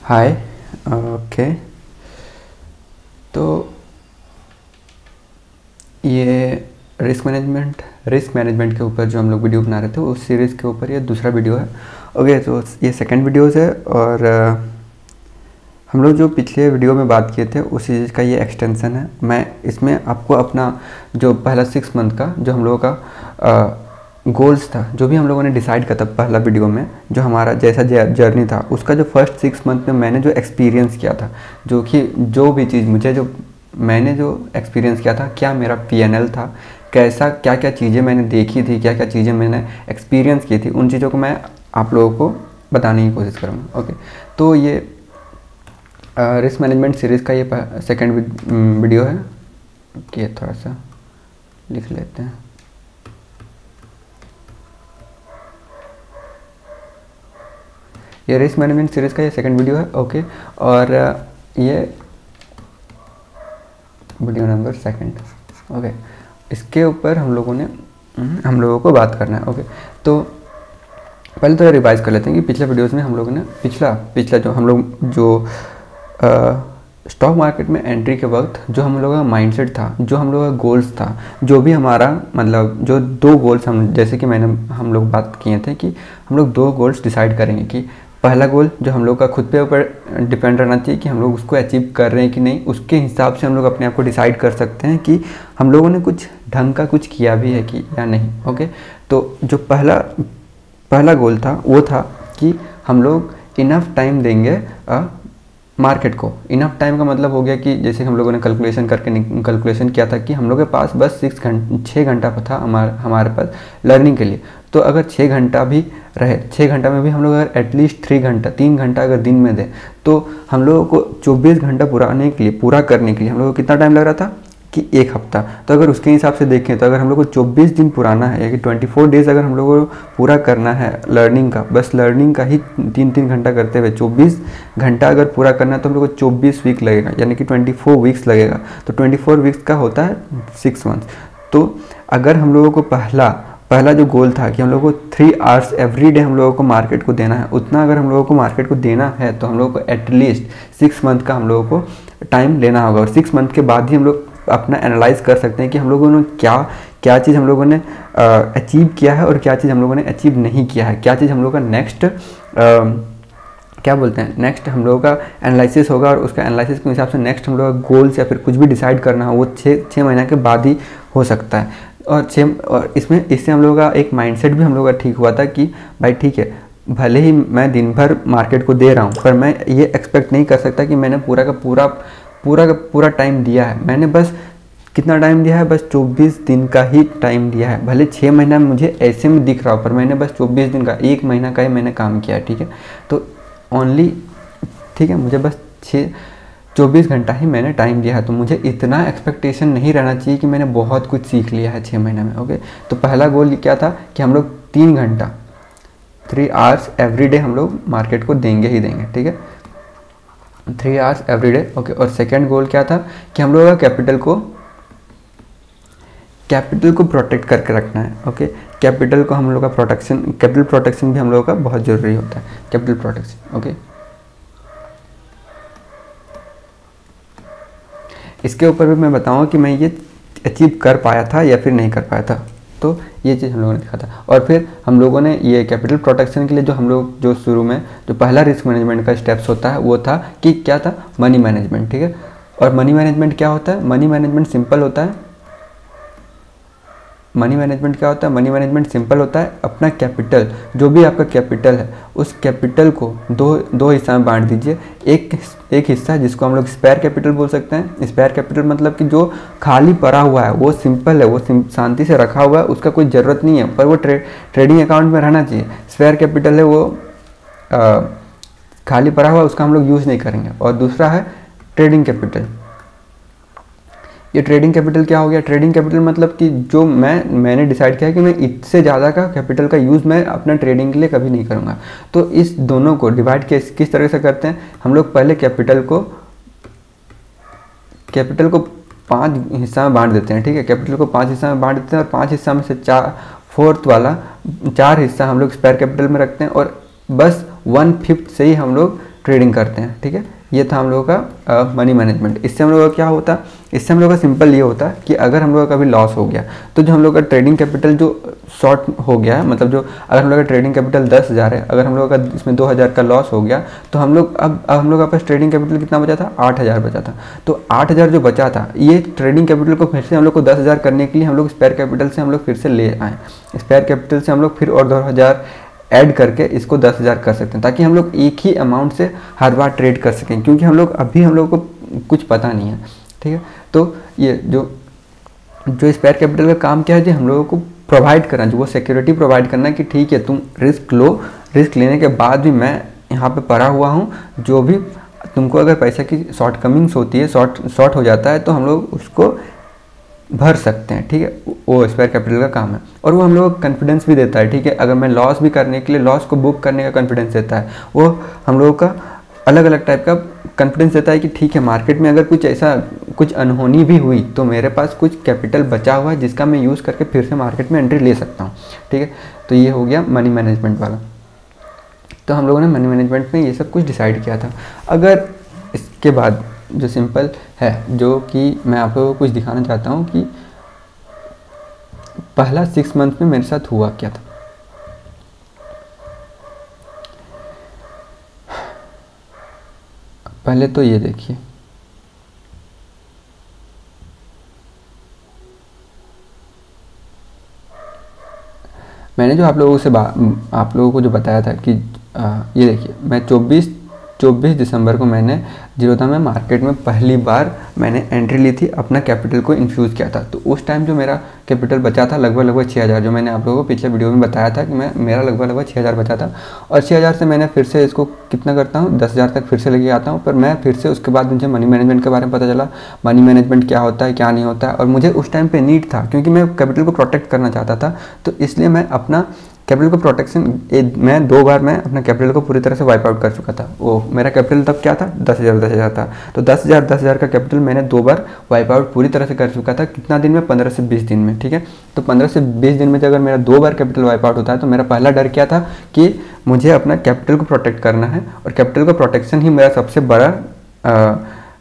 हाय। Okay, तो ये risk management के ऊपर जो हम लोग वीडियो बना रहे थे उस सीरीज़ के ऊपर ये दूसरा वीडियो है। ओके, तो ये सेकंड वीडियोज़ है और हम लोग जो पिछले वीडियो में बात किए थे उसी चीज़ का ये एक्सटेंशन है। मैं इसमें आपको अपना जो पहला 6 मंथ का जो हम लोगों का गोल्स था, जो भी हम लोगों ने डिसाइड किया था पहला वीडियो में, जो हमारा जैसा जर्नी था उसका जो फर्स्ट 6 मंथ में मैंने जो एक्सपीरियंस किया था, जो कि जो भी चीज़ मुझे जो मैंने जो एक्सपीरियंस किया था, क्या मेरा PNL था, कैसा क्या क्या चीज़ें मैंने देखी थी, क्या क्या चीज़ें मैंने एक्सपीरियंस की थी, उन चीज़ों को मैं आप लोगों को बताने की कोशिश करूँगा। ओके, तो ये रिस्क मैनेजमेंट सीरीज़ का ये सेकेंड वीडियो है। ओके, थोड़ा सा लिख लेते हैं। ये रिस्क मैनेजमेंट सीरीज़ का ये सेकंड वीडियो है। ओके, और ये वीडियो नंबर सेकंड। ओके, इसके ऊपर हम लोगों को बात करना है। ओके, तो पहले तो रिवाइज कर लेते हैं कि पिछले वीडियोस में हम लोगों ने पिछला जो हम लोग जो स्टॉक मार्केट में एंट्री के वक्त जो हम लोगों का माइंडसेट था, जो हम लोगों का गोल्स था, जो भी हमारा मतलब जो 2 गोल्स जैसे कि हम लोग बात किए थे कि हम लोग 2 गोल्स डिसाइड करेंगे कि पहला गोल जो हम लोग का खुद पे ऊपर डिपेंड रहना चाहिए कि हम लोग उसको अचीव कर रहे हैं कि नहीं, उसके हिसाब से हम लोग अपने आप को डिसाइड कर सकते हैं कि हम लोगों ने कुछ ढंग का कुछ किया भी है कि या नहीं। ओके, तो जो पहला गोल था वो था कि हम लोग इनफ टाइम देंगे मार्केट को। इनफ टाइम का मतलब हो गया कि जैसे हम लोगों ने कैलकुलेशन किया था कि हम लोग के पास बस 6 घंटा था हमारे पास लर्निंग के लिए। तो अगर 6 घंटा भी रहे, 6 घंटा में भी हम लोग अगर एटलीस्ट 3 घंटा अगर दिन में दें, तो हम लोगों को 24 घंटा पूरा करने के लिए हम लोगों को कितना टाइम लग रहा था कि 1 हफ्ता। तो अगर उसके हिसाब से देखें तो अगर हम लोग को 24 दिन पुराना है या कि 24 डेज़ अगर हम लोग को पूरा करना है लर्निंग का, बस लर्निंग का ही 3 घंटा करते हुए 24 घंटा अगर पूरा करना है तो हम लोग को 24 वीक लगेगा, यानी कि 24 वीक्स लगेगा। तो 24 वीक्स का होता है 6 मंथ्स। तो अगर हम लोगों को पहला जो गोल था कि हम लोगों को 3 आवर्स एवरी डे हम लोगों को मार्केट को देना है, उतना अगर हम लोगों को मार्केट को देना है तो हम लोगों को एटलीस्ट 6 मंथ का हम लोगों को टाइम लेना होगा। और 6 मंथ के बाद ही हम लोग अपना एनालाइज कर सकते हैं कि हम लोगों ने क्या चीज़ हम लोगों ने अचीव किया है और क्या चीज़ हम लोगों ने अचीव नहीं किया है, क्या चीज़ हम लोगों का नेक्स्ट हम लोगों का एनालिसिस होगा। और उसका एनालिसिस के हिसाब से नेक्स्ट हम लोग का गोल्स या फिर कुछ भी डिसाइड करना हो वो 6 महीने के बाद ही हो सकता है। और इससे हम लोगों का एक माइंडसेट भी हम लोगों का ठीक हुआ था कि भाई ठीक है, भले ही मैं दिन भर मार्केट को दे रहा हूँ, पर मैं ये एक्सपेक्ट नहीं कर सकता कि मैंने पूरा का पूरा टाइम दिया है। मैंने बस कितना टाइम दिया है, बस 24 दिन का ही टाइम दिया है। भले 6 महीना मुझे ऐसे में दिख रहा हो, पर मैंने बस 24 दिन का, 1 महीना का ही मैंने काम किया है। ठीक है, तो ओनली ठीक है, मुझे बस 24 घंटा ही मैंने टाइम दिया है। तो मुझे इतना एक्सपेक्टेशन नहीं रहना चाहिए कि मैंने बहुत कुछ सीख लिया है 6 महीने में। ओके, तो पहला गोल क्या था कि हम लोग 3 घंटा 3 आवर्स एवरी डे हम लोग मार्केट को देंगे ही देंगे। ठीक है, 3 आवर्स एवरी डे। ओके, और सेकेंड गोल क्या था कि हम लोग का कैपिटल को प्रोटेक्ट करके रखना है। ओके, कैपिटल को हम लोग का कैपिटल प्रोटेक्शन भी हम लोगों का बहुत ज़रूरी होता है, कैपिटल प्रोटेक्शन। ओके, इसके ऊपर भी मैं बताऊंगा कि मैं ये अचीव कर पाया था या फिर नहीं कर पाया था। तो ये चीज़ हम लोगों ने देखा था। और फिर हम लोगों ने ये कैपिटल प्रोटेक्शन के लिए जो हम लोग जो शुरू में जो पहला रिस्क मैनेजमेंट का स्टेप्स होता है वो था कि क्या था, मनी मैनेजमेंट। ठीक है, और मनी मैनेजमेंट क्या होता है? मनी मैनेजमेंट सिंपल होता है। मनी मैनेजमेंट सिंपल होता है, अपना कैपिटल, जो भी आपका कैपिटल है उस कैपिटल को दो हिस्सा में बांट दीजिए। एक हिस्सा जिसको हम लोग स्पेयर कैपिटल बोल सकते हैं। स्पेयर कैपिटल मतलब कि जो खाली पड़ा हुआ है, वो सिंपल है, वो शांति से रखा हुआ है, उसका कोई ज़रूरत नहीं है, पर वो ट्रेडिंग अकाउंट में रहना चाहिए। स्पेयर कैपिटल है वो खाली पड़ा हुआ है, उसका हम लोग यूज़ नहीं करेंगे। और दूसरा है ट्रेडिंग कैपिटल। ये ट्रेडिंग कैपिटल क्या हो गया? ट्रेडिंग कैपिटल मतलब कि जो मैंने डिसाइड किया है कि मैं इससे ज़्यादा का कैपिटल का यूज़ मैं अपना ट्रेडिंग के लिए कभी नहीं करूँगा। तो इस दोनों को डिवाइड किस तरह से करते हैं? हम लोग पहले कैपिटल को 5 हिस्सा में बांट देते हैं। ठीक है, कैपिटल को 5 हिस्सा में बांट देते हैं और 5 हिस्सा में से 4 वाला 4 हिस्सा हम लोग स्पेयर कैपिटल में रखते हैं और बस 1/5 से ही हम लोग ट्रेडिंग करते हैं, ठीक है। ये था हम लोगों का मनी मैनेजमेंट। इससे हम लोगों का क्या होता, इससे हम लोगों का सिंपल ये होता कि अगर हम लोगों का कभी लॉस हो गया तो जो हम लोग का ट्रेडिंग कैपिटल जो शॉर्ट हो गया है, मतलब जो अगर हम लोग का ट्रेडिंग कैपिटल 10,000 है, अगर हम लोग का इसमें 2,000 का लॉस हो गया तो हम लोग अब हम लोग का पास ट्रेडिंग कैपिटल कितना बचा था, 8,000 बचा था। तो 8,000 जो बचा था, ये ट्रेडिंग कैपिटल को फिर से हम लोग को 10,000 करने के लिए हम लोग स्पेयर कैपिटल से हम लोग फिर से ले आए। स्पेयर कैपिटल से हम लोग फिर और 2,000 ऐड करके इसको 10,000 कर सकते हैं, ताकि हम लोग एक ही अमाउंट से हर बार ट्रेड कर सकें, क्योंकि हम लोग अभी हम लोग को कुछ पता नहीं है, ठीक है। तो ये जो स्पेयर कैपिटल का काम क्या है, जो हम लोगों को प्रोवाइड करना, जो वो सिक्योरिटी प्रोवाइड करना कि ठीक है तुम रिस्क लो, रिस्क लेने के बाद भी मैं यहाँ पे पड़ा हुआ हूँ, जो भी तुमको अगर पैसा की शॉर्ट कमिंग्स होती है, शॉर्ट हो जाता है तो हम लोग उसको भर सकते हैं, ठीक है। वो स्पेयर कैपिटल का काम है। और वो हम लोग को कॉन्फिडेंस भी देता है, ठीक है। अगर मैं लॉस भी करने के लिए, लॉस को बुक करने का कॉन्फिडेंस देता है। वो हम लोगों का अलग अलग टाइप का कॉन्फिडेंस देता है कि ठीक है मार्केट में अगर कुछ ऐसा कुछ अनहोनी भी हुई तो मेरे पास कुछ कैपिटल बचा हुआ है जिसका मैं यूज़ करके फिर से मार्केट में एंट्री ले सकता हूँ, ठीक है। तो ये हो गया मनी मैनेजमेंट वाला। तो हम लोगों ने मनी मैनेजमेंट में ये सब कुछ डिसाइड किया था। अगर इसके बाद जो सिंपल है, जो कि मैं आप लोगों को कुछ दिखाना चाहता हूँ कि पहला 6 मंथ में मेरे साथ हुआ क्या था। पहले तो ये देखिए, मैंने जो आप लोगों को जो बताया था कि ये देखिए, मैं 24 दिसंबर को मैंने जीरोधा में मार्केट में पहली बार मैंने एंट्री ली थी, अपना कैपिटल को इन्फ्यूज़ किया था। तो उस टाइम जो मेरा कैपिटल बचा था लगभग 6,000, जो मैंने आप लोगों को पिछले वीडियो में बताया था कि मेरा लगभग 6,000 बचा था। और 6,000 से मैंने फिर से इसको कितना करता हूँ, 10,000 तक फिर से लेके आता हूँ। पर मैं फिर से उसके बाद मुझे मनी मैनेजमेंट के बारे में पता चला, मनी मैनेजमेंट क्या होता है क्या नहीं होता है। और मुझे उस टाइम पर नीड था, क्योंकि मैं कैपिटल को प्रोटेक्ट करना चाहता था। तो इसलिए मैं अपना कैपिटल को प्रोटेक्शन मैं 2 बार मैं अपना कैपिटल को पूरी तरह से वाइप आउट कर चुका था। वो मेरा कैपिटल तब क्या था, 10,000 था। तो 10,000 का कैपिटल मैंने 2 बार वाइप आउट पूरी तरह से कर चुका था। कितना दिन में, 15 से 20 दिन में, ठीक है। तो 15 से 20 दिन में अगर मेरा 2 बार कैपिटल वाइप आउट होता है तो मेरा पहला डर क्या था कि मुझे अपना कैपिटल को प्रोटेक्ट करना है, और कैपिटल का प्रोटेक्शन ही मेरा सबसे बड़ा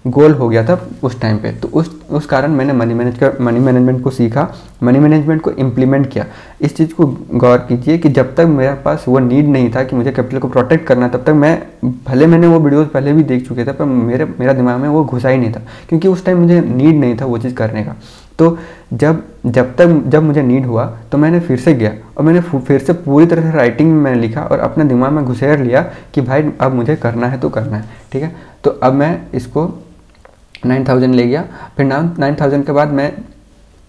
गोल हो गया था उस टाइम पे। तो उस कारण मैंने मनी मैनेजमेंट को सीखा, मनी मैनेजमेंट को इम्प्लीमेंट किया। इस चीज़ को गौर कीजिए कि जब तक मेरे पास वो नीड नहीं था कि मुझे कैपिटल को प्रोटेक्ट करना, तब तक मैंने वो वीडियोस पहले भी देख चुके थे, पर मेरा दिमाग में वो घुसा ही नहीं था, क्योंकि उस टाइम मुझे नीड नहीं था वो चीज़ करने का। तो जब मुझे नीड हुआ तो मैंने फिर से गया और मैंने फिर से पूरी तरह से राइटिंग में मैंने लिखा और अपने दिमाग में घुसेड़ लिया कि भाई अब मुझे करना है तो करना है, ठीक है। तो अब मैं इसको 9,000 ले गया। फिर 9,000 के बाद मैं,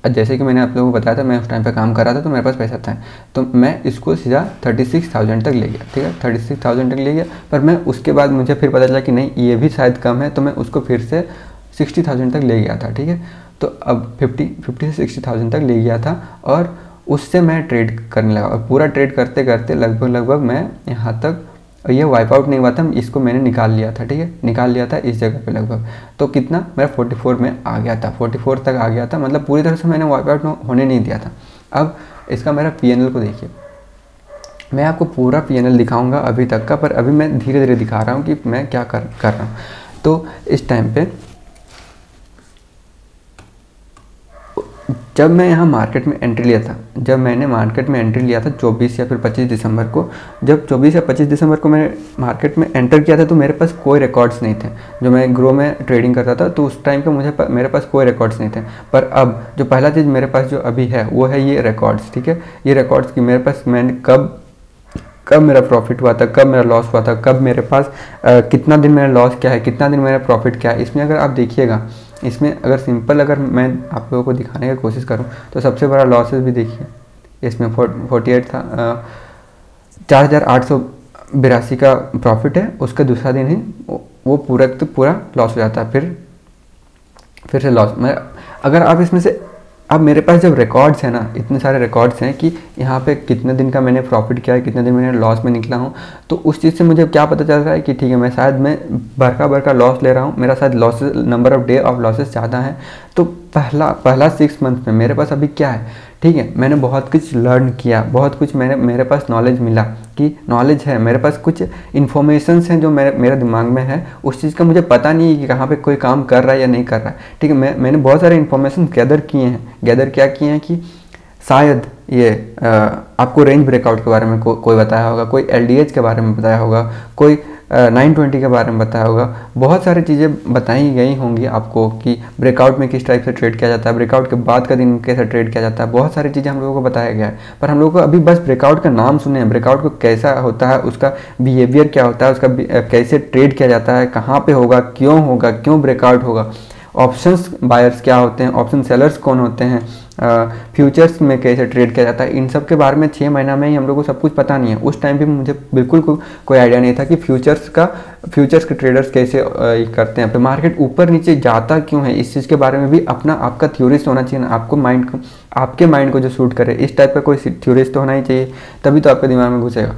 जैसे कि मैंने आप लोगों को बताया था, मैं उस टाइम पे काम कर रहा था तो मेरे पास पैसा था, तो मैं इसको सीधा 36,000 तक ले गया, ठीक है। 36,000 तक ले गया। पर मैं उसके बाद मुझे फिर पता चला कि नहीं ये भी शायद कम है, तो मैं उसको फिर से 60,000 तक ले गया था, ठीक है। तो अब 50 से 60,000 तक ले गया था और उससे मैं ट्रेड करने लगा। और पूरा ट्रेड करते करते लगभग मैं यहाँ तक, और ये वाइप आउट नहीं हुआ था, इसको मैंने निकाल लिया था, ठीक है। निकाल लिया था इस जगह पे लगभग। तो कितना, मेरा 44 में आ गया था, 44 तक आ गया था, मतलब पूरी तरह से मैंने वाइप आउट होने नहीं दिया था। अब इसका मेरा PNL को देखिए, मैं आपको पूरा PNL दिखाऊंगा अभी तक का, पर अभी मैं धीरे धीरे दिखा रहा हूँ कि मैं क्या कर रहा हूँ। तो इस टाइम पे जब मैं यहाँ मार्केट में एंट्री लिया था, जब मैंने मार्केट में एंट्री लिया था 24 या फिर 25 दिसंबर को, जब 24 या 25 दिसंबर को मैंने मार्केट में एंटर किया था तो मेरे पास कोई रिकॉर्ड्स नहीं थे। जो मैं ग्रो में ट्रेडिंग करता था तो उस टाइम पे मेरे पास कोई रिकॉर्ड्स नहीं थे। पर अब जो पहला चीज़ मेरे पास जो अभी है वो है ये रिकॉर्ड्स, ठीक है। ये रिकॉर्ड्स की मेरे पास मैंने कब मेरा प्रॉफिट हुआ था, कब मेरा लॉस हुआ था, कब मेरे पास कितना दिन मेरा लॉस क्या है, कितना दिन मेरा प्रॉफिट क्या है। इसमें अगर आप देखिएगा, इसमें अगर सिंपल अगर मैं आप लोगों को दिखाने की कोशिश करूं तो सबसे बड़ा लॉसेस भी देखिए, इसमें 48 था, 4,882 का प्रॉफिट है। उसका दूसरा दिन ही वो पूरा लॉस हो जाता है, फिर से लॉस। मैं अगर आप इसमें से, अब मेरे पास जब रिकॉर्ड्स हैं ना, इतने सारे रिकॉर्ड्स हैं कि यहाँ पे कितने दिन का मैंने प्रॉफिट किया है, कितने दिन मैंने लॉस में निकला हूँ, तो उस चीज़ से मुझे क्या पता चल रहा है कि ठीक है मैं बड़का लॉस ले रहा हूँ, मेरा शायद losses, number of day of losses ज़्यादा है। तो पहला 6 मंथ में मेरे पास अभी क्या है, ठीक है। मैंने बहुत कुछ लर्न किया, बहुत कुछ मेरे पास नॉलेज मिला कि नॉलेज है, मेरे पास कुछ इन्फॉर्मेशंस हैं जो मेरे दिमाग में है, उस चीज़ का मुझे पता नहीं है कि कहाँ पे कोई काम कर रहा है या नहीं कर रहा है। ठीक है, मैंने बहुत सारे इन्फॉर्मेशन गैदर किए हैं। गैदर क्या किए हैं कि शायद ये आपको रेंज ब्रेकआउट के बारे में कोई बताया होगा, कोई LDH के बारे में बताया होगा, कोई 920 के बारे में बताया होगा। बहुत सारी चीज़ें बताई गई होंगी आपको कि ब्रेकआउट में किस टाइप से ट्रेड किया जाता है, ब्रेकआउट के बाद का दिन कैसे ट्रेड किया जाता है। बहुत सारी चीज़ें हम लोगों को बताया गया है, पर हम लोगों को अभी बस ब्रेकआउट का नाम सुने हैं, ब्रेकआउट को कैसा होता है, उसका बिहेवियर क्या होता है, उसका कैसे ट्रेड किया जाता है, कहाँ पर होगा, क्यों ब्रेकआउट होगा, ऑप्शंस बायर्स क्या होते हैं, ऑप्शन सेलर्स कौन होते हैं, फ्यूचर्स में कैसे ट्रेड किया जाता है, इन सब के बारे में 6 महीना में ही हम लोग को सब कुछ पता नहीं है। उस टाइम भी मुझे बिल्कुल कोई आइडिया नहीं था कि फ्यूचर्स के ट्रेडर्स कैसे करते हैं, फिर मार्केट ऊपर नीचे जाता क्यों है, इस चीज़ के बारे में भी आपका थ्योरिस्ट होना चाहिए ना। आपके माइंड को जो सूट करे इस टाइप का कोई थ्योरिस्ट तो होना ही चाहिए, तभी तो आपके दिमाग में घुसेगा।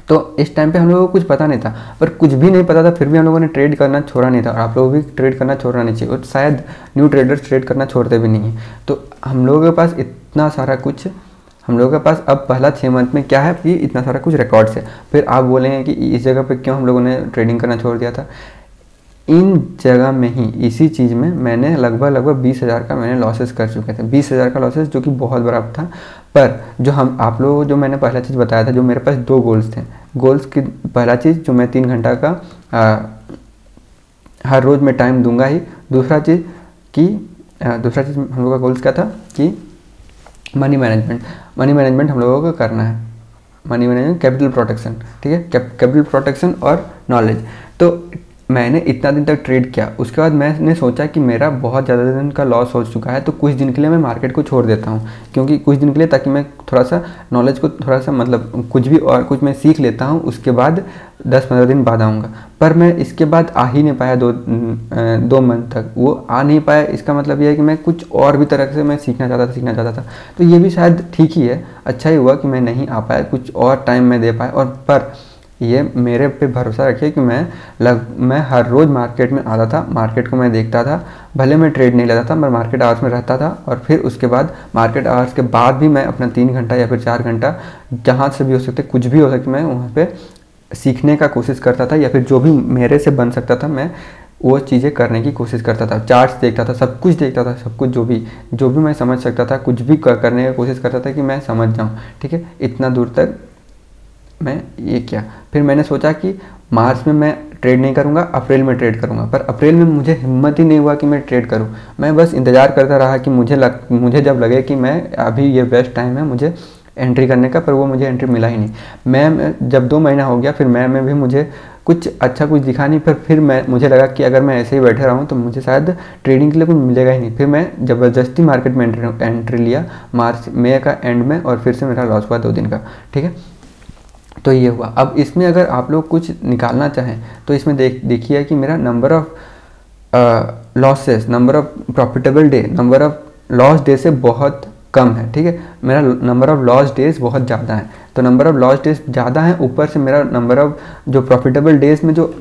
तो इस टाइम पे हम लोगों को कुछ पता नहीं था, पर कुछ भी नहीं पता था फिर भी हम लोगों ने ट्रेड करना छोड़ा नहीं था, और आप लोगों भी ट्रेड करना छोड़ना नहीं चाहिए, और शायद न्यू ट्रेडर्स ट्रेड करना छोड़ते भी नहीं हैं। तो हम लोगों के पास इतना सारा कुछ, हम लोगों के पास अब पहला 6 मंथ में क्या है कि इतना सारा कुछ रिकॉर्ड्स है। फिर आप बोलेंगे कि इस जगह पे क्यों हम लोगों ने ट्रेडिंग करना छोड़ दिया था। इन जगह में ही, इसी चीज़ में मैंने लगभग 20,000 का मैंने लॉसेस कर चुके थे, 20,000 का लॉसेस, जो कि बहुत बड़ा था। पर जो आप लोगों, जो मैंने पहला चीज़ बताया था, जो मेरे पास 2 गोल्स थे, गोल्स की पहला चीज़ जो मैं 3 घंटा का हर रोज़ मैं टाइम दूंगा ही। दूसरा चीज़ हम लोगों का गोल्स क्या था कि मनी मैनेजमेंट हम लोगों को करना है, मनी मैनेजमेंट, कैपिटल प्रोटेक्शन। ठीक है, कैपिटल प्रोटेक्शन और नॉलेज। तो मैंने इतना दिन तक ट्रेड किया, उसके बाद मैंने सोचा कि मेरा बहुत ज़्यादा दिन का लॉस हो चुका है, तो कुछ दिन के लिए मैं मार्केट को छोड़ देता हूँ, क्योंकि कुछ दिन के लिए, ताकि मैं थोड़ा सा नॉलेज को थोड़ा सा मतलब कुछ भी और कुछ मैं सीख लेता हूँ, उसके बाद 10-15 दिन बाद आऊँगा। पर मैं इसके बाद आ ही नहीं पाया, 2 मंथ तक वो आ नहीं पाया। इसका मतलब ये है कि मैं कुछ और भी तरह से मैं सीखना चाहता था। तो ये भी शायद ठीक ही है, अच्छा ही हुआ कि मैं नहीं आ पाया, कुछ और टाइम मैं दे पाया। और पर ये मेरे पे भरोसा रखिए कि मैं हर रोज़ मार्केट में आता था, मार्केट को मैं देखता था, भले मैं ट्रेड नहीं लेता था, मैं मार्केट आवर्स में रहता था, और फिर उसके बाद मार्केट आवर्स के बाद भी मैं अपना 3 घंटा या फिर 4 घंटा, जहाँ से भी हो सकते, कुछ भी हो सकते, मैं वहाँ पे सीखने का कोशिश करता था, या फिर जो भी मेरे से बन सकता था मैं वो चीज़ें करने की कोशिश करता था। चार्ट्स देखता था, सब कुछ देखता था, सब कुछ जो भी मैं समझ सकता था, कुछ भी करने की कोशिश करता था कि मैं समझ जाऊँ। ठीक है, इतना दूर तक मैं ये किया। फिर मैंने सोचा कि मार्च में मैं ट्रेड नहीं करूंगा, अप्रैल में ट्रेड करूंगा। पर अप्रैल में मुझे हिम्मत ही नहीं हुआ कि मैं ट्रेड करूं। मैं बस इंतज़ार करता रहा कि मुझे जब लगे कि मैं अभी ये बेस्ट टाइम है मुझे एंट्री करने का, पर वो मुझे एंट्री मिला ही नहीं। मैं जब 2 महीना हो गया, फिर मैं में भी मुझे कुछ अच्छा कुछ दिखा नहीं। फिर मुझे लगा कि अगर मैं ऐसे ही बैठे रहूँ तो मुझे शायद ट्रेडिंग के लिए कुछ मिलेगा ही नहीं। फिर मैं ज़बरदस्ती मार्केट में एंट्री लिया मई का एंड में, और फिर से मेरा लॉस हुआ 2 दिन का। ठीक है, तो ये हुआ। अब इसमें अगर आप लोग कुछ निकालना चाहें तो इसमें देखिए कि मेरा number of losses, number of profitable day, number of loss day से बहुत कम है। ठीक है, मेरा नंबर ऑफ लॉस डेज बहुत ज़्यादा है। तो नंबर ऑफ लॉस डेज ज़्यादा है, ऊपर से मेरा नंबर ऑफ जो प्रॉफिटेबल डेज में जो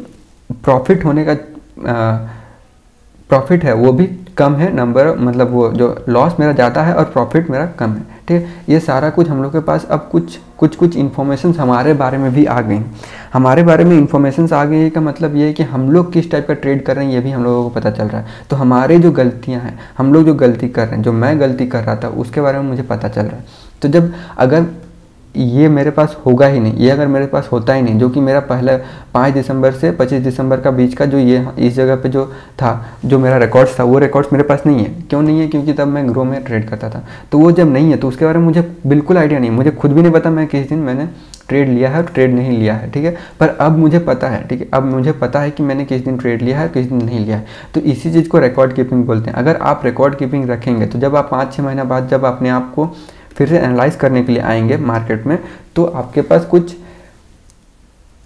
प्रॉफिट होने का प्रॉफिट है वो भी कम है। नंबर मतलब वो जो लॉस मेरा ज़्यादा है और प्रॉफिट मेरा कम है। ठीक है, ये सारा कुछ हम लोग के पास अब कुछ इन्फॉर्मेशन हमारे बारे में भी आ गई। हमारे बारे में इन्फॉर्मेशन आ गई का मतलब ये है कि हम लोग किस टाइप का ट्रेड कर रहे हैं ये भी हम लोगों को पता चल रहा है। तो हमारे जो गलतियां हैं, हम लोग जो गलती कर रहे हैं, जो मैं गलती कर रहा था उसके बारे में मुझे पता चल रहा है। तो जब अगर ये मेरे पास होगा ही नहीं, ये अगर मेरे पास होता ही नहीं, जो कि मेरा पहले 5 दिसंबर से 25 दिसंबर का बीच का जो ये इस जगह पे जो था, जो मेरा रिकॉर्ड्स था, वो रिकॉर्ड्स मेरे पास नहीं है। क्यों नहीं है? क्योंकि तब मैं ग्रो में ट्रेड करता था। तो वो जब नहीं है तो उसके बारे में मुझे बिल्कुल आइडिया नहीं, मुझे खुद भी नहीं पता मैं किस दिन मैंने ट्रेड लिया है और ट्रेड नहीं लिया है। ठीक है, पर अब मुझे पता है। ठीक है, अब मुझे पता है कि मैंने किस दिन ट्रेड लिया है, किस दिन नहीं लिया है। तो इसी चीज़ को रिकॉर्ड कीपिंग बोलते हैं। अगर आप रिकॉर्ड कीपिंग रखेंगे तो जब आप 5-6 महीना बाद जब अपने आप को फिर से एनालाइज करने के लिए आएंगे मार्केट में, तो आपके पास कुछ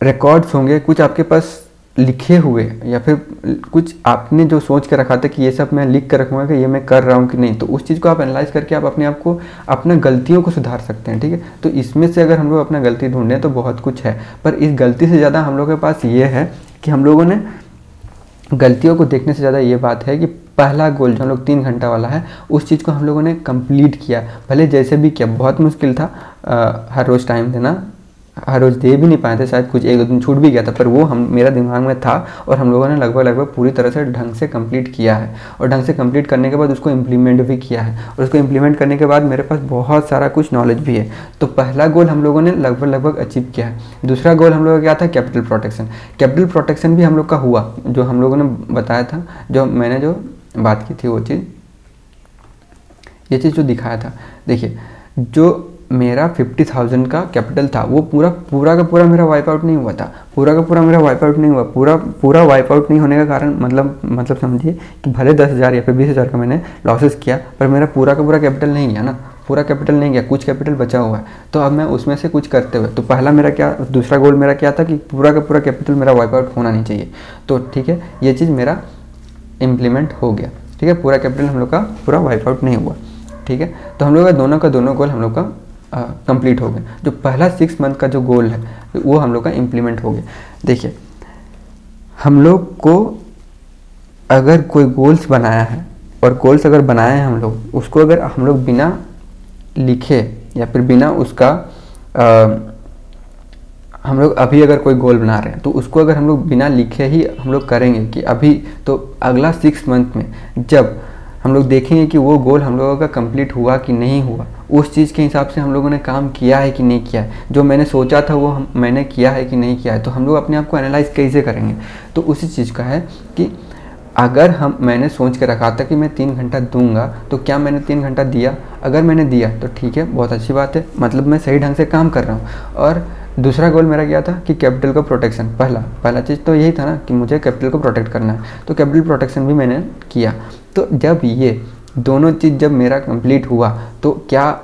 रिकॉर्ड्स होंगे, कुछ आपके पास लिखे हुए, या फिर कुछ आपने जो सोच के रखा था कि ये सब मैं लिख कर रखूँगा कि ये मैं कर रहा हूँ कि नहीं। तो उस चीज़ को आप एनालाइज करके आप अपने आप को, अपना गलतियों को सुधार सकते हैं। ठीक है, तो इसमें से अगर हम लोग अपना गलती ढूंढें तो बहुत कुछ है, पर इस गलती से ज़्यादा हम लोग के पास ये है कि हम लोगों ने गलतियों को देखने से ज़्यादा ये बात है कि पहला गोल जो हम लोग 3 घंटा वाला है उस चीज़ को हम लोगों ने कंप्लीट किया, भले जैसे भी किया। बहुत मुश्किल था हर रोज़ टाइम देना, हर रोज़ दे भी नहीं पाए थे, शायद कुछ 1-2 दिन छूट भी गया था, पर वो हम मेरा दिमाग में था और हम लोगों ने लगभग पूरी तरह से ढंग से कंप्लीट किया है। और ढंग से कंप्लीट करने के बाद उसको इम्प्लीमेंट भी किया है, और उसको इम्प्लीमेंट करने के बाद मेरे पास बहुत सारा कुछ नॉलेज भी है। तो पहला गोल हम लोगों ने लगभग अचीव किया है। दूसरा गोल हम लोगों का क्या था? Capital protection. कैपिटल प्रोटेक्शन भी हम लोग का हुआ, जो हम लोगों ने बताया था, जो मैंने जो बात की थी वो चीज़, ये चीज़ जो दिखाया था। देखिए, जो मेरा 50,000 का कैपिटल था वो पूरा का पूरा मेरा वाइप आउट नहीं हुआ था, पूरा का पूरा मेरा वाइप आउट नहीं हुआ। पूरा वाइप आउट नहीं होने का कारण मतलब समझिए कि भले 10,000 या फिर 20,000 का मैंने लॉसेस किया, पर मेरा पूरा का पूरा कैपिटल नहीं गया ना, पूरा कैपिटल नहीं गया, कुछ कैपिटल बचा हुआ है। तो अब मैं उसमें से कुछ करते हुए, तो पहला मेरा क्या, दूसरा गोल मेरा क्या था कि पूरा का पूरा कैपिटल मेरा वाइप आउट होना नहीं चाहिए। तो ठीक है, ये चीज़ मेरा इम्प्लीमेंट हो गया। ठीक है, पूरा कैपिटल हम लोग का पूरा वाइप आउट नहीं हुआ। ठीक है, तो हम लोग का दोनों गोल हम लोग का कंप्लीट हो गया। जो पहला 6 मंथ का जो गोल है वो हम लोग का इम्प्लीमेंट हो गया। देखिए, हम लोग को अगर कोई गोल्स बनाया है, और गोल्स अगर बनाए हैं हम लोग, उसको अगर हम लोग बिना लिखे या फिर बिना उसका हम लोग अभी अगर कोई गोल बना रहे हैं तो उसको अगर हम लोग बिना लिखे ही हम लोग करेंगे कि अभी, तो अगला 6 मंथ में जब हम लोग देखेंगे कि वो गोल हम लोगों का कंप्लीट हुआ कि नहीं हुआ, उस चीज़ के हिसाब से हम लोगों ने काम किया है कि नहीं किया है, जो मैंने सोचा था वो मैंने किया है कि नहीं किया है, तो हम लोग अपने आप को एनालाइज कैसे करेंगे। तो उसी चीज़ का है कि अगर मैंने सोच के रखा था कि मैं 3 घंटा दूंगा, तो क्या मैंने 3 घंटा दिया? अगर मैंने दिया तो ठीक है, बहुत अच्छी बात है, मतलब मैं सही ढंग से काम कर रहा हूँ। और दूसरा गोल मेरा क्या था कि कैपिटल का प्रोटेक्शन। पहला चीज़ तो यही था ना कि मुझे कैपिटल को प्रोटेक्ट करना है, तो कैपिटल प्रोटेक्शन भी मैंने किया। तो जब ये दोनों चीज़ जब मेरा कंप्लीट हुआ, तो क्या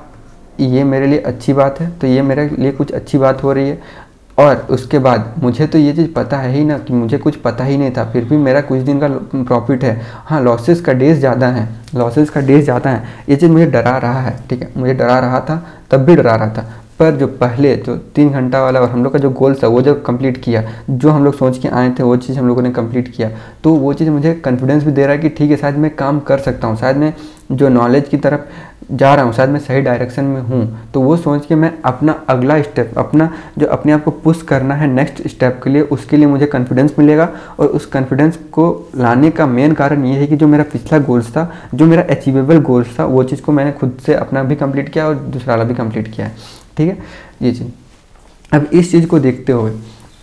ये मेरे लिए अच्छी बात है? तो ये मेरे लिए कुछ अच्छी बात हो रही है। और उसके बाद मुझे तो ये चीज़ पता है ही ना कि मुझे कुछ पता ही नहीं था, फिर भी मेरा कुछ दिन का प्रॉफिट है। हाँ, लॉसेस का डेज ज़्यादा है, ये चीज़ मुझे डरा रहा है। ठीक है, मुझे डरा रहा था, तब भी डरा रहा था, पर जो पहले जो 3 घंटा वाला और हम लोग का जो गोल था वो जब कंप्लीट किया, जो हम लोग सोच के आए थे वो चीज़ हम लोगों ने कंप्लीट किया, तो वो चीज़ मुझे कॉन्फिडेंस भी दे रहा है कि ठीक है, शायद मैं काम कर सकता हूँ, शायद मैं जो नॉलेज की तरफ जा रहा हूँ, शायद मैं सही डायरेक्शन में हूँ। तो वो सोच के मैं अपना अगला स्टेप, अपना जो अपने आप को पुश करना है नेक्स्ट स्टेप के लिए, उसके लिए मुझे कॉन्फिडेंस मिलेगा। और उस कॉन्फिडेंस को लाने का मेन कारण ये है कि जो मेरा पिछला गोल्स था, जो मेरा अचीवेबल गोल्स था, वो चीज़ को मैंने खुद से अपना भी कंप्लीट किया और दूसरा वाला भी कंप्लीट किया है। ठीक है, ये चीज़। अब इस चीज़ को देखते हुए,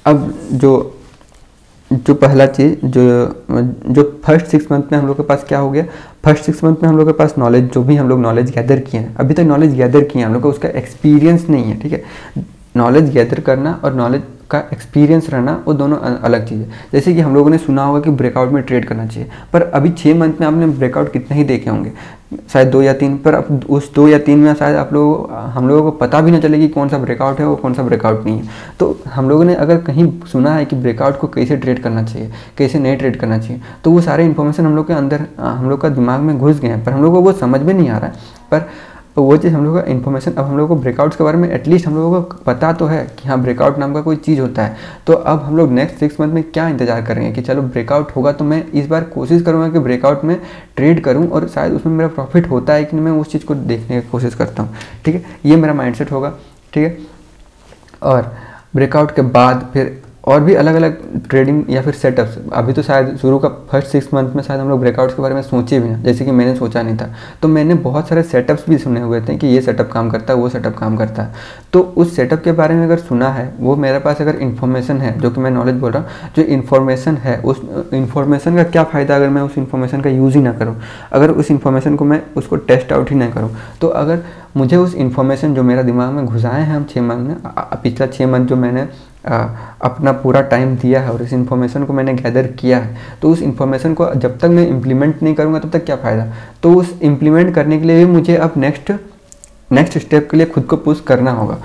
अब जो पहला चीज़ जो फर्स्ट 6 मंथ में हम लोग के पास क्या हो गया, फर्स्ट 6 मंथ में हम लोग के पास नॉलेज, जो भी हम लोग नॉलेज गैदर किए हैं, अभी तक नॉलेज गैदर किए हैं, हम लोग का उसका एक्सपीरियंस नहीं है। ठीक है, नॉलेज गैदर करना और नॉलेज का एक्सपीरियंस रहना वो दोनों अलग चीज़ है। जैसे कि हम लोगों ने सुना होगा कि ब्रेकआउट में ट्रेड करना चाहिए, पर अभी 6 मंथ में आपने ब्रेकआउट कितने ही देखे होंगे, शायद 2 या 3, पर अब उस 2 या 3 में शायद हम लोगों को पता भी ना चले कि कौन सा ब्रेकआउट है और कौन सा ब्रेकआउट नहीं है। तो हम लोगों ने अगर कहीं सुना है कि ब्रेकआउट को कैसे ट्रेड करना चाहिए, कैसे नहीं ट्रेड करना चाहिए, तो वो सारे इन्फॉर्मेशन हम लोग के अंदर, हम लोग का दिमाग में घुस गए हैं, पर हम लोग को वो समझ में नहीं आ रहा है। पर वो चीज़ हम लोग का इन्फॉर्मेशन, अब हम लोग को ब्रेकआउट्स के बारे में एटलीस्ट हम लोगों को पता तो है कि हाँ, ब्रेकआउट नाम का कोई चीज़ होता है। तो अब हम लोग नेक्स्ट 6 मंथ में क्या इंतजार करेंगे कि चलो ब्रेकआउट होगा तो मैं इस बार कोशिश करूँगा कि ब्रेकआउट में ट्रेड करूँ और शायद उसमें मेरा प्रॉफिट होता है कि नहीं, मैं उस चीज़ को देखने की कोशिश करता हूँ। ठीक है, ये मेरा माइंडसेट होगा। ठीक है, और ब्रेकआउट के बाद फिर और भी अलग अलग ट्रेडिंग या फिर सेटअप्स, अभी तो शायद शुरू का फर्स्ट 6 मंथ में शायद हम लोग ब्रेकआउट्स के बारे में सोचे भी ना, जैसे कि मैंने सोचा नहीं था। तो मैंने बहुत सारे सेटअप्स भी सुने हुए थे कि ये सेटअप काम करता है, वो सेटअप काम करता है। तो उस सेटअप के बारे में अगर सुना है, वो मेरे पास अगर इन्फॉर्मेशन है, जो कि मैं नॉलेज बोल रहा हूँ, जो इन्फॉर्मेशन है, उस इन्फॉर्मेशन का क्या फ़ायदा अगर मैं उस इन्फॉर्मेशन का यूज़ ही ना करूँ, अगर उस इन्फॉर्मेशन को मैं उसको टेस्ट आउट ही ना करूँ। तो अगर मुझे उस इन्फॉर्मेशन जो मेरा दिमाग में घुसाए हैं हम 6 मंथ में, पिछला 6 मंथ जो मैंने अपना पूरा टाइम दिया है और इस इन्फॉर्मेशन को मैंने गैदर किया है, तो उस इन्फॉर्मेशन को जब तक मैं इम्प्लीमेंट नहीं करूँगा तब तक क्या फ़ायदा। तो उस इम्प्लीमेंट करने के लिए भी मुझे अब नेक्स्ट स्टेप के लिए खुद को पुश करना होगा।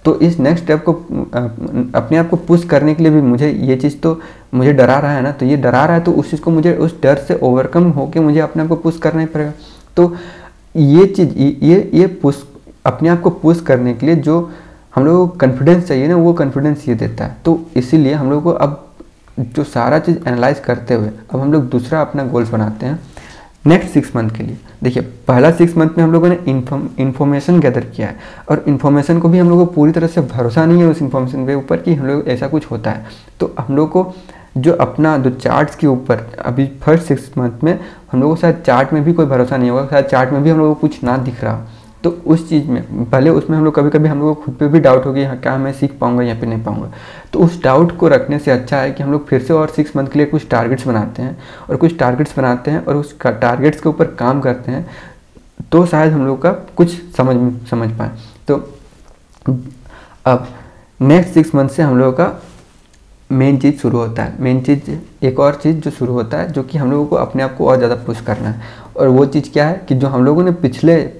तो इस नेक्स्ट स्टेप को अपने आप को पुश करने के लिए भी मुझे ये चीज़, तो मुझे डरा रहा है ना, तो ये डरा रहा है, तो उस चीज़ को मुझे उस डर से ओवरकम होकर मुझे अपने आप को पुश करना ही पड़ेगा। तो ये चीज़, ये पुश, अपने आप को पुश करने के लिए जो हम लोगों को कॉन्फिडेंस चाहिए ना, वो कॉन्फिडेंस ये देता है। तो इसीलिए हम लोग को अब जो सारा चीज़ एनालाइज करते हुए अब हम लोग दूसरा अपना गोल्स बनाते हैं नेक्स्ट 6 मंथ के लिए। देखिए पहला 6 मंथ में हम लोगों ने इन्फॉर्मेशन गैदर किया है, और इन्फॉर्मेशन को भी हम लोगों को पूरी तरह से भरोसा नहीं है उस इन्फॉर्मेशन के ऊपर कि हम लोग ऐसा कुछ होता है। तो हम लोग को जो अपना जो चार्ट्स के ऊपर अभी फर्स्ट 6 मंथ में हम लोगों को शायद चार्ट में भी कोई भरोसा नहीं होगा, शायद चार्ट में भी हम लोगों को कुछ ना दिख रहा, तो उस चीज़ में भले उसमें हम लोग कभी कभी हम लोग को खुद पे भी डाउट होगी, हाँ क्या मैं सीख पाऊंगा या फिर नहीं पाऊंगा। तो उस डाउट को रखने से अच्छा है कि हम लोग फिर से और 6 मंथ के लिए कुछ टारगेट्स बनाते हैं, और कुछ टारगेट्स बनाते हैं और उस टारगेट्स के ऊपर काम करते हैं, तो शायद हम लोग का कुछ समझ पाए। तो अब नेक्स्ट 6 मंथ से हम लोगों का मेन चीज़ शुरू होता है। मेन चीज़ एक और चीज़ जो शुरू होता है, जो कि हम लोगों को अपने आप को और ज़्यादा पुश करना है, और वो चीज़ क्या है कि जो हम लोगों ने पिछले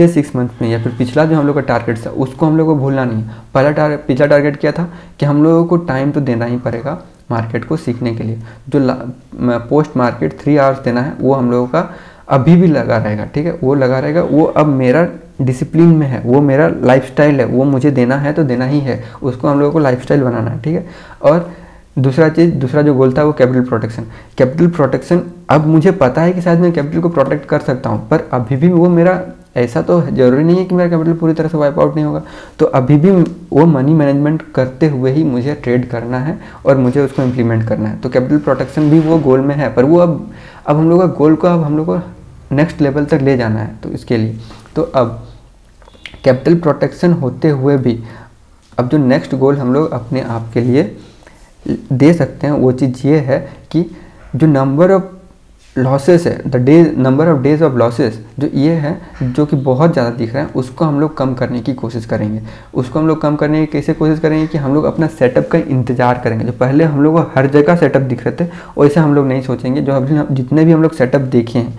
6 मंथ में या फिर पिछला जो हम लोग का टारगेट था उसको हम लोग को भूलना नहीं है। पिछला टारगेट क्या था कि हम लोगों को टाइम तो देना ही पड़ेगा मार्केट को सीखने के लिए। जो पोस्ट मार्केट 3 आवर्स देना है वो हम लोगों का अभी भी लगा रहेगा, ठीक है, वो लगा रहेगा। वो अब मेरा डिसिप्लिन में है, वो मेरा लाइफस्टाइल है, वो मुझे देना है तो देना ही है, उसको हम लोगों को लाइफस्टाइल बनाना है, ठीक है। और दूसरा जो गोल था वो कैपिटल प्रोटेक्शन। अब मुझे पता है कि शायद मैं कैपिटल को प्रोटेक्ट कर सकता हूँ, पर अभी भी वो मेरा ऐसा तो ज़रूरी नहीं है कि मेरा कैपिटल पूरी तरह से वाइप आउट नहीं होगा। तो अभी भी वो मनी मैनेजमेंट करते हुए ही मुझे ट्रेड करना है और मुझे उसको इम्प्लीमेंट करना है। तो कैपिटल प्रोटेक्शन भी वो गोल में है, पर वो अब हम लोग का गोल को अब हम लोग को नेक्स्ट लेवल तक ले जाना है। तो इसके लिए तो अब कैपिटल प्रोटेक्शन होते हुए भी अब जो नेक्स्ट गोल हम लोग अपने आप के लिए दे सकते हैं वो चीज़ ये है कि जो नंबर ऑफ लॉसेस है, number of days of losses जो ये है, जो कि बहुत ज़्यादा दिख रहा है, उसको हम लोग कम करने की कोशिश करेंगे। उसको हम लोग कम करने की कैसे कोशिश करेंगे कि हम लोग अपना सेटअप का इंतजार करेंगे। जो पहले हम लोग को हर जगह सेटअप दिख रहे थे वैसे हम लोग नहीं सोचेंगे। जो अभी जितने भी हम लोग सेटअप देखे हैं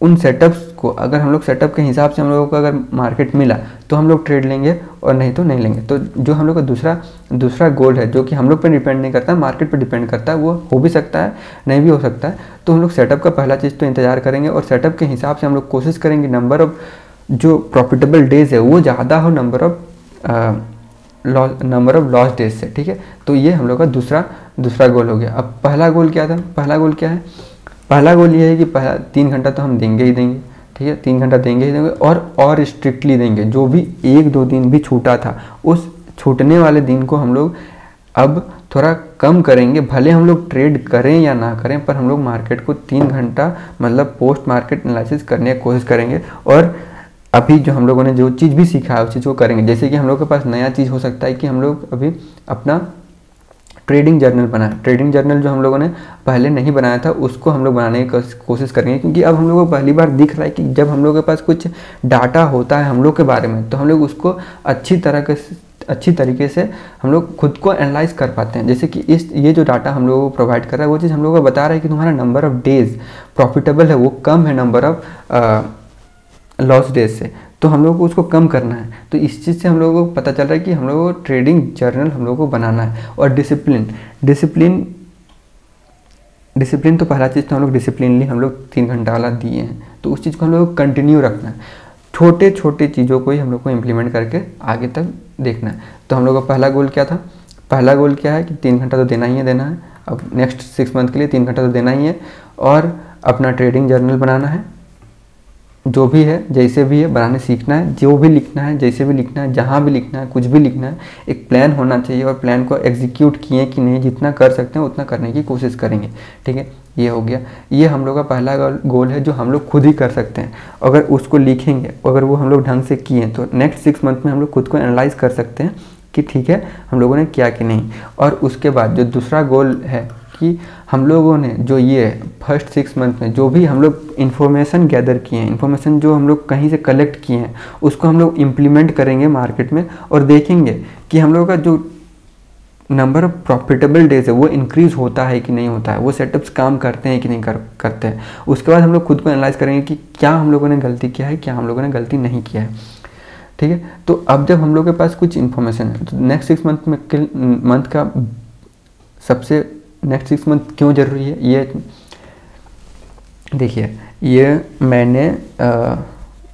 उन सेटअप्स को अगर हम लोग सेटअप के हिसाब से हम लोगों को अगर मार्केट मिला तो हम लोग ट्रेड लेंगे, और नहीं तो नहीं लेंगे। तो जो हम लोग का दूसरा गोल है जो कि हम लोग पर डिपेंड नहीं करता, मार्केट पर डिपेंड करता है, वो हो भी सकता है नहीं भी हो सकता है। तो हम लोग सेटअप का पहला चीज़ तो इंतजार करेंगे, और सेटअप के हिसाब से हम लोग कोशिश करेंगे नंबर ऑफ जो प्रॉफिटेबल डेज है वो ज़्यादा हो नंबर ऑफ लॉस डेज से, ठीक है। तो ये हम लोग का दूसरा गोल हो गया। अब पहला गोल क्या था? पहला गोल क्या है? पहला गोल ये है कि पहला 3 घंटा तो हम देंगे ही देंगे, ठीक है, 3 घंटा देंगे ही देंगे, और स्ट्रिक्टली देंगे। जो भी 1-2 दिन भी छूटा था उस छूटने वाले दिन को हम लोग अब थोड़ा कम करेंगे। भले हम लोग ट्रेड करें या ना करें, पर हम लोग मार्केट को 3 घंटा मतलब पोस्ट मार्केट एनालिसिस करने की कोशिश करेंगे। और अभी जो हम लोगों ने जो चीज़ भी सीखा है उस चीज़ को करेंगे। जैसे कि हम लोग के पास नया चीज़ हो सकता है कि हम लोग अभी अपना ट्रेडिंग जर्नल बनाए। ट्रेडिंग जर्नल जो हम लोगों ने पहले नहीं बनाया था उसको हम लोग बनाने की कोशिश करेंगे, क्योंकि अब हम लोगों को पहली बार दिख रहा है कि जब हम लोग के पास कुछ डाटा होता है हम लोग के बारे में तो हम लोग उसको अच्छी तरीके से हम लोग खुद को एनालाइज कर पाते हैं। जैसे कि ये जो डाटा हम लोगों को प्रोवाइड कर रहा है वो चीज़ हम लोगों को बता रहा है कि तुम्हारा नंबर ऑफ डेज प्रॉफिटेबल है वो कम है नंबर ऑफ लॉस डेज से, तो हम लोगों को उसको कम करना है। तो इस चीज़ से हम लोगों को पता चल रहा है कि हम लोगों को ट्रेडिंग जर्नल हम लोगों को बनाना है। और डिसिप्लिन तो पहला चीज़ तो हम लोग डिसिप्लिनली हम लोग 3 घंटा वाला दिए हैं, तो उस चीज़ को हम लोग को कंटिन्यू रखना है। छोटे छोटे चीज़ों को ही हम लोग को इम्प्लीमेंट करके आगे तक देखना है। तो हम लोग का पहला गोल क्या था? पहला गोल क्या है कि 3 घंटा तो देना ही है, देना है। अब नेक्स्ट 6 मंथ के लिए 3 घंटा तो देना ही है, और अपना ट्रेडिंग जर्नल बनाना है। जो भी है जैसे भी है बनाने सीखना है, जो भी लिखना है जैसे भी लिखना है, जहाँ भी लिखना है, कुछ भी लिखना है, एक प्लान होना चाहिए, और प्लान को एग्जीक्यूट किए कि नहीं, जितना कर सकते हैं उतना करने की कोशिश करेंगे, ठीक है। ये हो गया, ये हम लोग का पहला गोल है जो हम लोग खुद ही कर सकते हैं। अगर उसको लिखेंगे, अगर वो हम लोग ढंग से किए तो नेक्स्ट 6 मंथ में हम लोग खुद को एनालाइज कर सकते हैं कि ठीक है हम लोगों ने किया कि नहीं। और उसके बाद जो दूसरा गोल है कि हम लोगों ने जो ये फर्स्ट 6 मंथ में जो भी हम लोग इन्फॉर्मेशन गैदर किए हैं, इन्फॉर्मेशन जो हम लोग कहीं से कलेक्ट किए हैं, उसको हम लोग इम्प्लीमेंट करेंगे मार्केट में, और देखेंगे कि हम लोगों का जो नंबर ऑफ प्रॉफिटेबल डेज है वो इंक्रीज़ होता है कि नहीं होता है, वो सेटअप्स काम करते हैं कि नहीं करते हैं। उसके बाद हम लोग खुद को एनालाइज करेंगे कि क्या हम लोगों ने गलती किया है, क्या हम लोगों ने गलती नहीं किया है, ठीक है। तो अब जब हम लोग के पास कुछ इन्फॉर्मेशन है तो नेक्स्ट 6 मंथ का सबसे नेक्स्ट 6 मंथ क्यों ज़रूरी है, ये देखिए, ये मैंने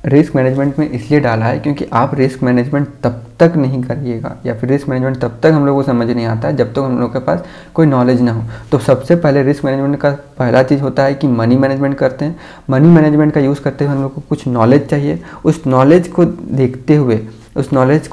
रिस्क मैनेजमेंट में इसलिए डाला है क्योंकि आप रिस्क मैनेजमेंट तब तक नहीं करिएगा, या फिर रिस्क मैनेजमेंट तब तक हम लोग को समझ नहीं आता है जब तक हम लोग के पास कोई नॉलेज ना हो। तो सबसे पहले रिस्क मैनेजमेंट का पहला चीज़ होता है कि मनी मैनेजमेंट करते हैं। मनी मैनेजमेंट का यूज़ करते हुए हम लोग को कुछ नॉलेज चाहिए। उस नॉलेज को देखते हुए, उस नॉलेज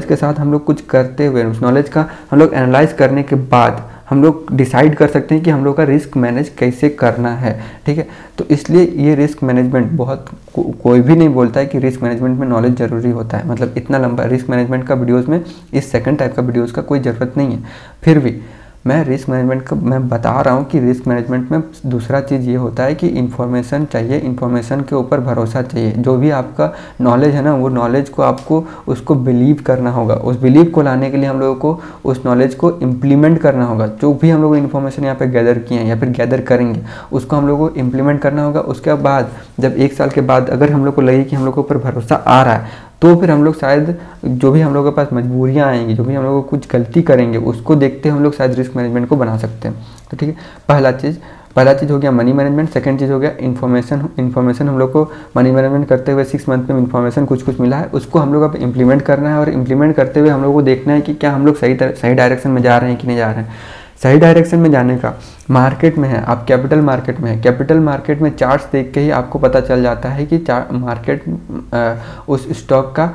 के साथ हम लोग कुछ करते हुए, उस नॉलेज का हम लोग एनालाइज करने के बाद हम लोग डिसाइड कर सकते हैं कि हम लोग का रिस्क मैनेज कैसे करना है। ठीक है, तो इसलिए ये रिस्क मैनेजमेंट बहुत कोई भी नहीं बोलता है कि रिस्क मैनेजमेंट में नॉलेज ज़रूरी होता है। मतलब इतना लंबा रिस्क मैनेजमेंट का वीडियोज़ में, इस सेकंड टाइप का वीडियोज़ का कोई ज़रूरत नहीं है। फिर भी मैं रिस्क मैनेजमेंट का मैं बता रहा हूँ कि रिस्क मैनेजमेंट में दूसरा चीज़ ये होता है कि इन्फॉर्मेशन चाहिए, इन्फॉर्मेशन के ऊपर भरोसा चाहिए। जो भी आपका नॉलेज है ना, वो नॉलेज को आपको उसको बिलीव करना होगा। उस बिलीव को लाने के लिए हम लोगों को उस नॉलेज को इम्प्लीमेंट करना होगा। जो भी हम लोग इन्फॉर्मेशन यहाँ पे गैदर किए हैं या फिर गैदर करेंगे, उसको हम लोग को इम्प्लीमेंट करना होगा। उसके बाद जब 1 साल के बाद अगर हम लोग को लगे कि हम लोग के ऊपर भरोसा आ रहा है, तो फिर हम लोग शायद जो भी हम लोगों के पास मजबूरियाँ आएंगी, जो भी हम लोग कुछ गलती करेंगे, उसको देखते हम लोग शायद रिस्क मैनेजमेंट को बना सकते हैं। तो ठीक है, पहला चीज़ हो गया मनी मैनेजमेंट। सेकंड चीज़ हो गया इन्फॉर्मेशन हम लोग को मनी मैनेजमेंट करते हुए 6 मंथ में इन्फॉर्मेशन कुछ मिला है, उसको हम लोग अब इम्प्लीमेंट करना है। और इम्प्लीमेंट करते हुए हम लोग को देखना है कि क्या हम लोग सही डायरेक्शन में जा रहे हैं कि नहीं जा रहे हैं। सही डायरेक्शन में जाने का मार्केट में है, आप कैपिटल मार्केट में है, कैपिटल मार्केट में चार्ट्स देख के ही आपको पता चल जाता है कि मार्केट उस स्टॉक का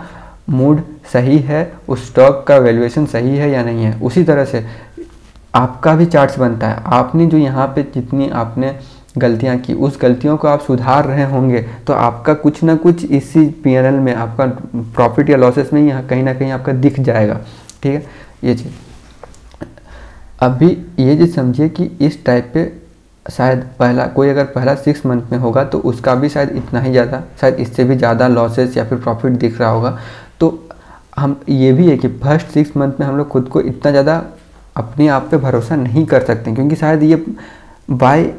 मूड सही है, उस स्टॉक का वैल्यूएशन सही है या नहीं है। उसी तरह से आपका भी चार्ट्स बनता है। आपने जो यहाँ पे जितनी आपने गलतियाँ की, उस गलतियों को आप सुधार रहे होंगे तो आपका कुछ ना कुछ इसी पीएनएल में, आपका प्रॉफिट या लॉसेस में यहाँ कहीं ना कहीं आपका दिख जाएगा। ठीक है, ये चीज़ अभी ये चीज़ समझिए कि इस टाइप पे शायद अगर पहला 6 मंथ में होगा तो उसका भी शायद इतना ही ज़्यादा, शायद इससे भी ज़्यादा लॉसेस या फिर प्रॉफिट दिख रहा होगा। तो हम ये भी है कि फर्स्ट 6 मंथ में हम लोग खुद को इतना ज़्यादा अपने आप पे भरोसा नहीं कर सकते, क्योंकि शायद ये बाय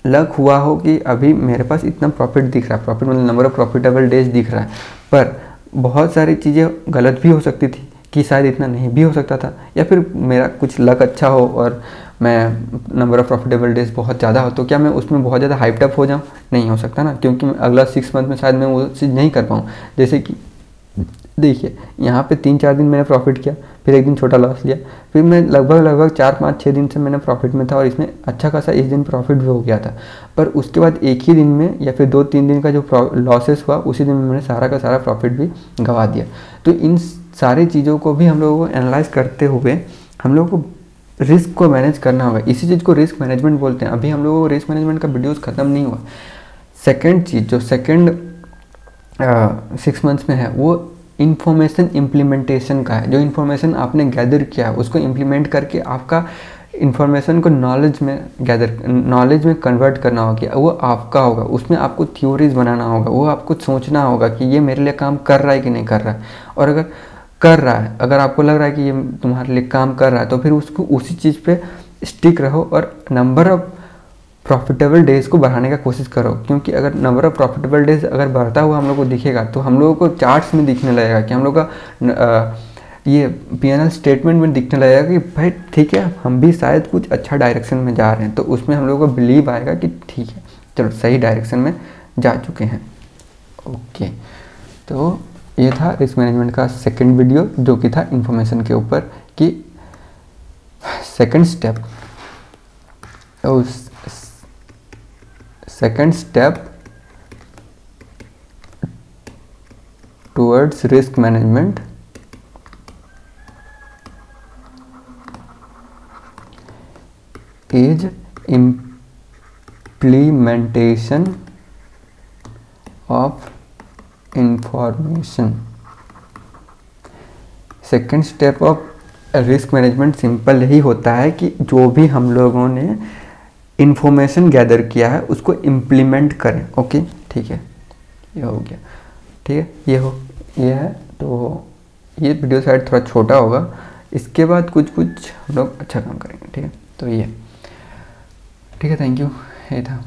लक हुआ हो कि अभी मेरे पास इतना प्रॉफिट दिख रहा है, प्रॉफिट मतलब नंबर ऑफ प्रॉफिटेबल डेज दिख रहा है। पर बहुत सारी चीज़ें गलत भी हो सकती थी कि शायद इतना नहीं भी हो सकता था, या फिर मेरा कुछ लक अच्छा हो और मैं नंबर ऑफ प्रॉफिटेबल डेज बहुत ज़्यादा हो, तो क्या मैं उसमें बहुत ज़्यादा हाइप्ड अप हो जाऊँ? नहीं हो सकता ना, क्योंकि अगला 6 मंथ में शायद मैं वो चीज़ नहीं कर पाऊँ। जैसे कि देखिए, यहाँ पे 3-4 दिन मैंने प्रॉफिट किया, फिर एक दिन छोटा लॉस लिया, फिर मैं लगभग 4-5-6 दिन से मैंने प्रॉफिट में था और इसमें अच्छा खासा इस दिन प्रॉफिट भी हो गया था। पर उसके बाद एक ही दिन में या फिर 2-3 दिन का जो लॉसेस हुआ, उसी दिन में मैंने सारा का सारा प्रॉफिट भी गंवा दिया। तो इन सारी चीज़ों को भी हम लोगों को एनालाइज करते हुए हम लोगों को रिस्क को मैनेज करना होगा। इसी चीज़ को रिस्क मैनेजमेंट बोलते हैं। अभी हम लोगों को रिस्क मैनेजमेंट का वीडियोस ख़त्म नहीं हुआ। सेकंड चीज़ जो सेकंड 6 मंथ्स में है वो इन्फॉर्मेशन इम्प्लीमेंटेशन का है। जो इन्फॉर्मेशन आपने गैदर किया है उसको इम्प्लीमेंट करके आपका इन्फॉर्मेशन को नॉलेज में कन्वर्ट करना होगा। वो आपका होगा, उसमें आपको थ्योरीज बनाना होगा, वो आपको सोचना होगा कि ये मेरे लिए काम कर रहा है कि नहीं कर रहा है। और अगर कर रहा है, अगर आपको लग रहा है कि ये तुम्हारे लिए काम कर रहा है, तो फिर उसको उसी चीज़ पे स्टिक रहो और नंबर ऑफ प्रॉफिटेबल डेज को बढ़ाने का कोशिश करो। क्योंकि अगर नंबर ऑफ प्रॉफिटेबल डेज अगर बढ़ता हुआ हम लोग को दिखेगा तो हम लोगों को चार्ट्स में दिखने लगेगा कि हम लोग का ये पीएनएल स्टेटमेंट में दिखने लगेगा कि भाई ठीक है, हम भी शायद कुछ अच्छा डायरेक्शन में जा रहे हैं। तो उसमें हम लोगों को बिलीव आएगा कि ठीक है, चलो सही डायरेक्शन में जा चुके हैं। ओके, तो ये था रिस्क मैनेजमेंट का सेकंड वीडियो, जो कि था इन्फॉर्मेशन के ऊपर कि second step towards risk management is implementation of information। Second step of risk management simple ही होता है कि जो भी हम लोगों ने इंफॉर्मेशन गैदर किया है उसको इम्प्लीमेंट करें। ओके, ठीक है, ये हो गया। ठीक है, ये है। तो ये वीडियो शायद थोड़ा छोटा होगा, इसके बाद कुछ हम लोग अच्छा काम करेंगे। ठीक है, तो ये ठीक है, थैंक यू, ये था।